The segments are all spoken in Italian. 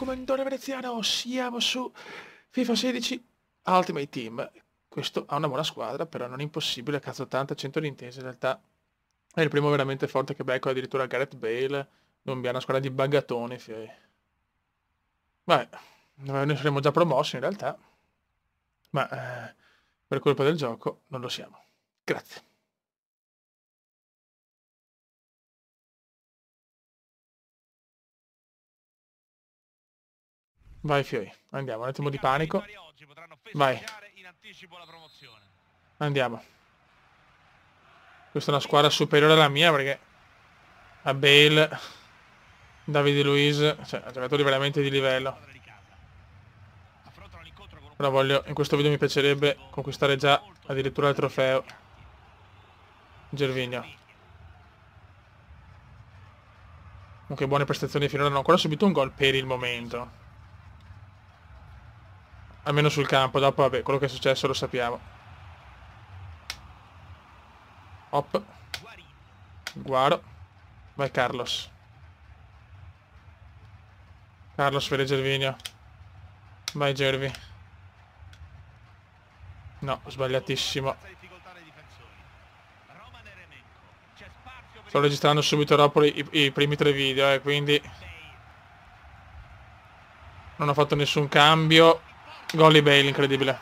commentore veneziano, siamo su FIFA 16 Ultimate Team. Questo ha una buona squadra, però non impossibile, cazzo 80-100 di intesa, in realtà è il primo veramente forte che becco, addirittura Gareth Bale, non abbiamo una squadra di baggatoni, Beh, ne saremmo già promossi in realtà, ma per colpa del gioco non lo siamo. Grazie. Vai Fioi, andiamo, un attimo di panico. Vai. Andiamo. Questa è una squadra superiore alla mia perché a Bale, Davide Luiz, cioè giocatori veramente di livello. Però voglio, in questo video mi piacerebbe conquistare già addirittura il trofeo. Gervinho. Comunque buone prestazioni finora, non ho ancora subito un gol per il momento. Almeno sul campo, dopo vabbè, quello che è successo lo sappiamo. Hop. Guaro. Vai Carlos. Carlos per Gervinho. Vai Gervi. No, sbagliatissimo. Sto registrando subito dopo i primi 3 video, quindi non ho fatto nessun cambio. Gol di Bale, incredibile.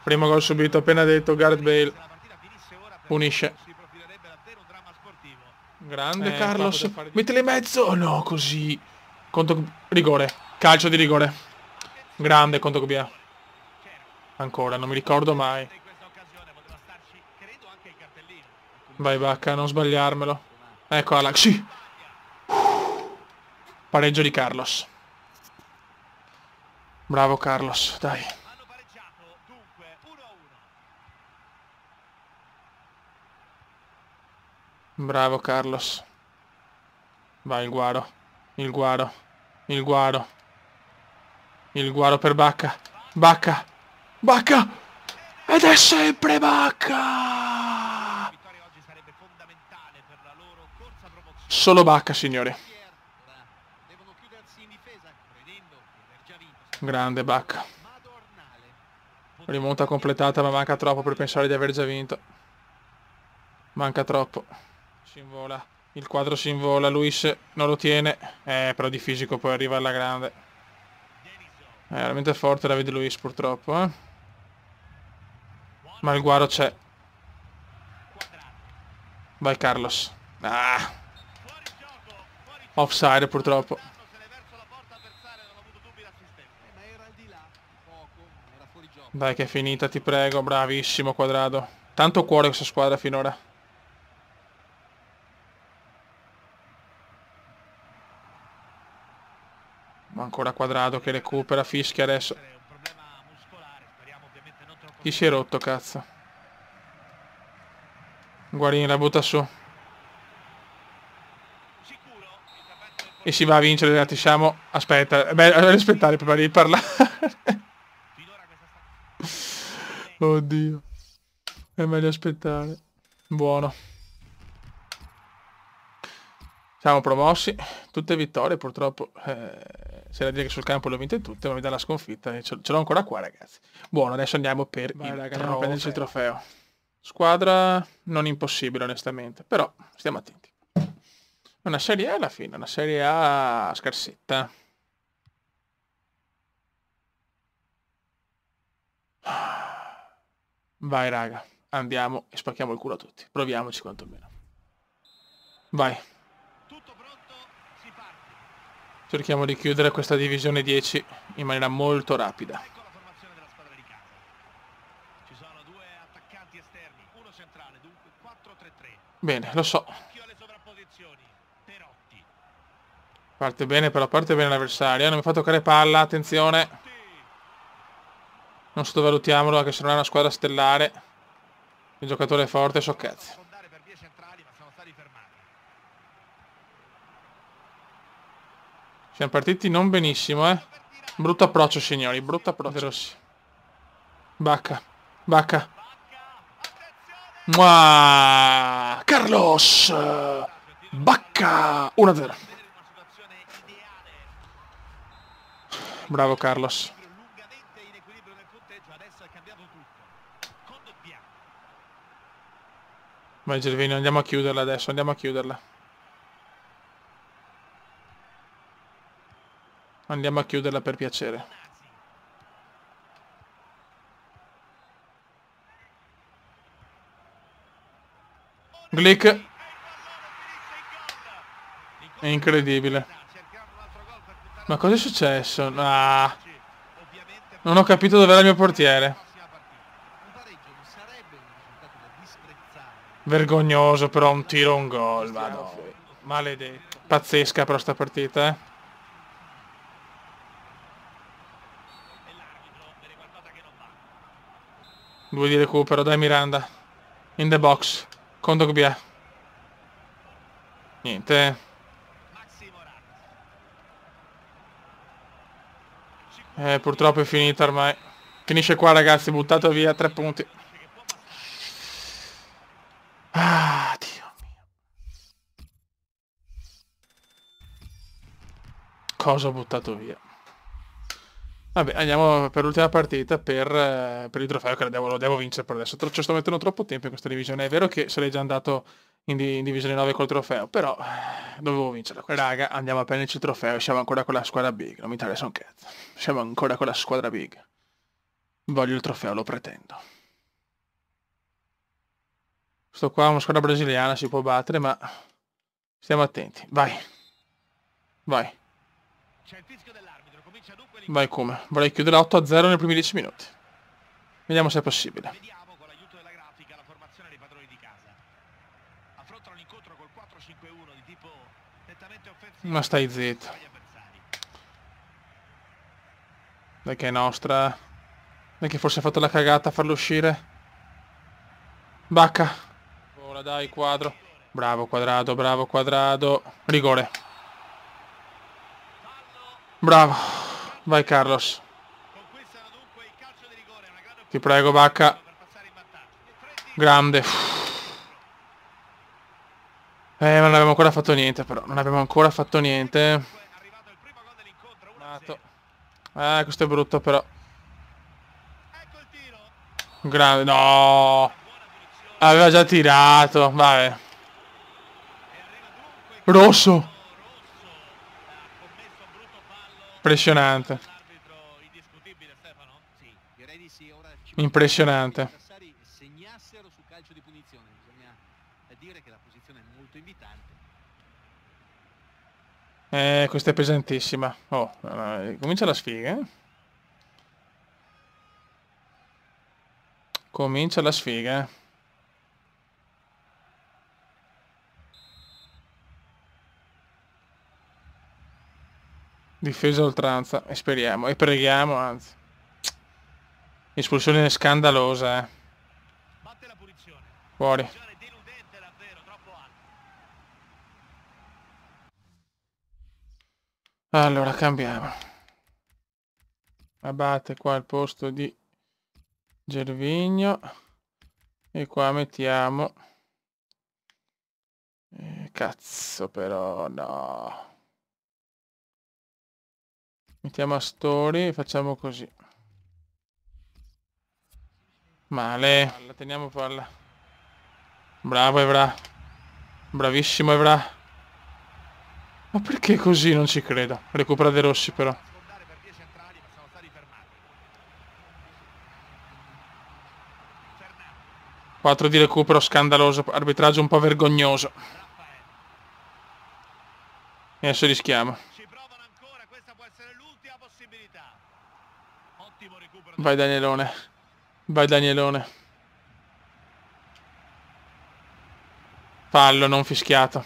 Primo gol subito, appena detto, Gareth Bale. Punisce. Grande Carlos. Mettile in mezzo. Oh no, così. Conto rigore. Calcio di rigore. Grande Conto Cubia. Ancora, non mi ricordo mai. Vai Bacca, non sbagliarmelo. Ecco Alex. Sì. Pareggio di Carlos. Bravo Carlos, dai. Bravo Carlos. Vai il Guaro. Il Guaro. Il Guaro. Il Guaro per Bacca. Bacca. Bacca. Ed è sempre Bacca. Solo Bacca, signori. Grande Bacca. Rimonta completata, ma manca troppo per pensare di aver già vinto. Manca troppo. Si invola. Il quadro si invola. Luis non lo tiene. Però di fisico poi arriva alla grande. È veramente forte la vede Luis purtroppo, Ma il Guaro c'è. Vai Carlos. Ah. Offside purtroppo. Dai che è finita, ti prego. Bravissimo Quadrado. Tanto cuore questa squadra finora. Ma ancora Quadrado che recupera, fischia adesso. Chi si è rotto, cazzo? Guarini la butta su. E si va a vincere, ragazzi, siamo... Aspetta, beh, aspettare prima di parlare. Oddio. È meglio aspettare. Buono. Siamo promossi. Tutte vittorie, purtroppo. C'è da dire che sul campo le ho vinte tutte, ma mi dà la sconfitta. Ce l'ho ancora qua, ragazzi. Buono, adesso andiamo per andiamo a prenderci il trofeo. Squadra non impossibile, onestamente. Però stiamo attenti. Una Serie A alla fine, una Serie A scarsetta. Vai raga, andiamo e spacchiamo il culo a tutti. Proviamoci quantomeno. Vai. Cerchiamo di chiudere questa divisione 10 in maniera molto rapida. Bene, lo so. Parte bene, però parte bene l'avversario. Non mi fa toccare palla, attenzione. Non sottovalutiamolo, anche se non è una squadra stellare. Il giocatore è forte, so cazzi. Siamo partiti non benissimo, Brutto approccio, signori, brutto approccio. Bacca, Bacca. Mua! Carlos! Bacca! 1-0. Bravo Carlos. Vai Gervinho, andiamo a chiuderla adesso, andiamo a chiuderla. Andiamo a chiuderla per piacere. Glick. È incredibile. Ma cosa è successo? Ah, non ho capito dov'era il mio portiere. Vergognoso però un tiro, un gol. Vado. Maledetto. Pazzesca però sta partita, eh. Due di recupero, dai Miranda. In the box. Con Dogbia. Niente. Purtroppo è finita ormai. Finisce qua ragazzi, buttato via 3 punti. Ah, Dio mio. Cosa ho buttato via? Vabbè, andiamo per l'ultima partita per il trofeo che lo devo vincere per adesso. Ci sto mettendo troppo tempo in questa divisione. È vero che sarei già andato in divisione 9 col trofeo, però dovevo vincerla. Raga, andiamo a prenderci il trofeo. Siamo ancora con la squadra big. Non mi interessa un cazzo. Siamo ancora con la squadra big. Voglio il trofeo, lo pretendo. Sto qua, una squadra brasiliana, si può battere, ma stiamo attenti. Vai. Vai. Vai come? Vorrei chiudere 8-0 nei primi 10 minuti. Vediamo se è possibile. Vediamo con l'aiuto della grafica la formazione dei padroni di casa. Affrontano l'incontro col 4-5-1 di tipo nettamente offensivo. Ma stai zitto. Dai che è nostra. Dai che forse ha fatto la cagata a farlo uscire. Bacca. Ora dai, quadro. Bravo quadrato, bravo quadrato. Rigore. Bravo. Vai Carlos. Ti prego Bacca. Grande. Non abbiamo ancora fatto niente però. Non abbiamo ancora fatto niente. Questo è brutto però. Grande. No. Aveva già tirato. Vabbè. Rosso. Impressionante. Impressionante. Segnassero su calcio di punizione, bisogna dire che la posizione è molto invitante. Questa è pesantissima. Oh, comincia la sfiga, eh? Comincia la sfiga, eh? Difesa a oltranza. E speriamo. E preghiamo, anzi. Espulsione scandalosa, eh. Fuori. Allora, cambiamo. Abate qua al posto di Gervinho. E qua mettiamo... cazzo però, no. Mettiamo Astori e facciamo così. Male. La teniamo palla. Bravo Evra. Bravissimo Evra. Ma perché così? Non ci credo. Recupera De Rossi però. 4 di recupero, scandaloso. Arbitraggio un po' vergognoso. E adesso rischiamo. Vai Danielone. Vai Danielone. Fallo non fischiato.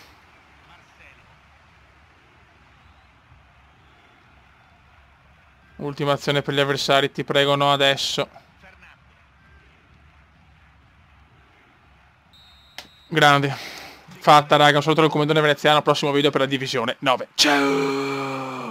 Ultima azione per gli avversari, ti prego no adesso. Grande. Fatta raga, un saluto dal commendatore veneziano, prossimo video per la divisione 9. Ciao!